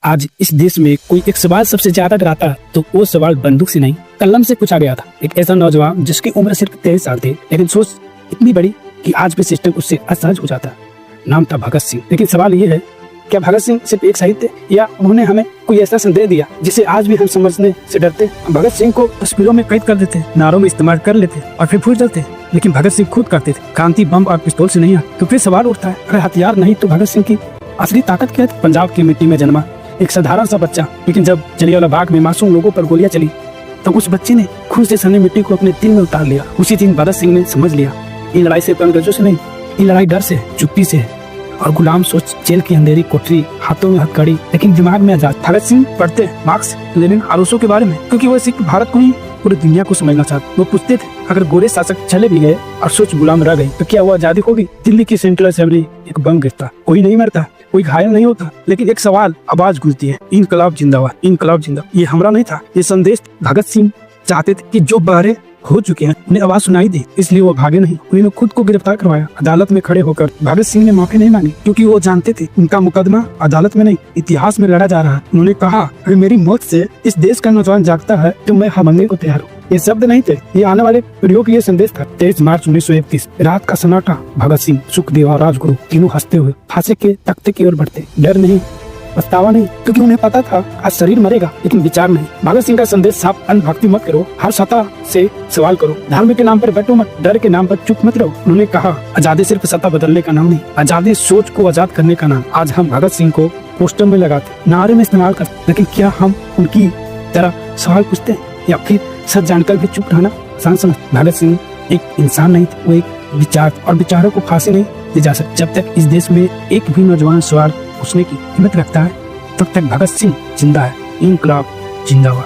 आज इस देश में कोई एक सवाल सबसे ज्यादा डराता है तो वो सवाल बंदूक से नहीं कलम से पूछा गया था। एक ऐसा नौजवान जिसकी उम्र सिर्फ 23 साल थी, लेकिन सोच इतनी बड़ी कि आज भी सिस्टम उससे असहज हो जाता। नाम था भगत सिंह। लेकिन सवाल ये है, क्या भगत सिंह सिर्फ एक शहीद थे या उन्होंने हमें कोई ऐसा संदेश दिया जिसे आज भी हम समझने से डरते? भगत सिंह को तस्वीरों में कैद कर देते, नारों में इस्तेमाल कर लेते और फिर भूल जाते। लेकिन भगत सिंह खुद करते थे। क्रांति बम और पिस्तौल से नहीं आता। तो फिर सवाल उठता है, अगर हथियार नहीं तो भगत सिंह की असली ताकत क्या थी? पंजाब की मिट्टी में जन्मा एक साधारण सा बच्चा, लेकिन जब जलियांवाला बाग में मासूम लोगों पर गोलियां चली तो उस बच्चे ने खून से सनी मिट्टी को अपने दिल में उतार लिया। उसी दिन भगत सिंह ने समझ लिया, ये लड़ाई सिर्फ अंग्रेजों से नहीं, ये लड़ाई डर से, चुप्पी से है। और गुलाम सोच जेल की अंधेरी कोठरी, हाथों में हथकड़ी, लेकिन दिमाग में आजाद। भगत सिंह पढ़ते मार्क्स, लेनिन और रूसो के बारे में, क्योंकि वो सिर्फ भारत को ही पूरी दुनिया को समझना चाहते। वो पूछते थे, अगर गोरे शासक चले भी गए और सोच गुलाम रह गई तो क्या वो आजादी होगी? दिल्ली की सेंट्रल असेंबली एक बम गिरता, कोई नहीं मरता, कोई घायल नहीं होता, लेकिन एक सवाल आवाज गूंजती है, इनकलाब जिंदाबाद, इनकलाब जिंदाबाद। ये हमला नहीं था, ये संदेश। भगत सिंह चाहते थे कि जो बहरे हो चुके हैं उन्हें आवाज सुनाई दे, इसलिए वो भागे नहीं। उन्होंने खुद को गिरफ्तार करवाया। अदालत में खड़े होकर भगत सिंह ने माफी नहीं मांगी, क्योंकि वो जानते थे उनका मुकदमा अदालत में नहीं, इतिहास में लड़ा जा रहा है। उन्होंने कहा, अगर मेरी मौत से इस देश का नौजवान जागता है तो मैं हमले को तैयार हूँ। ये शब्द नहीं थे, ये आने वाले पीढ़ियों के लिए संदेश था। 23 मार्च 1931 रात का सन्नाटा। भगत सिंह, सुखदेव और राजगुरु तीनों हंसते हुए फांसी के तख्ते की ओर बढ़ते। डर नहीं, पछतावा नहीं, क्योंकि उन्हें पता था आज शरीर मरेगा लेकिन विचार नहीं। भगत सिंह का संदेश साफ, अंधभक्ति मत करो, हर सत्ता से सवाल करो, धर्म के नाम पर बैठो मत, डर के नाम पर चुप मत रहो। उन्होंने कहा, आजादी सिर्फ सत्ता बदलने का नाम नहीं, आजादी सोच को आजाद करने का नाम। आज हम भगत सिंह को पोस्टर में लगाते, नारे में इस्तेमाल करते, लेकिन क्या हम उनकी तरह सवाल पूछते हैं या फिर सच जानकर भी चुप रहना आसान समझते? भगत सिंह एक इंसान नहीं थे, वो एक विचार, और विचारों को फांसी नहीं दी जा सकती। जब तक इस देश में एक भी नौजवान सवाल पूछने की हिम्मत रखता है तब तक भगत सिंह जिंदा है। इनकलाब जिंदाबाद।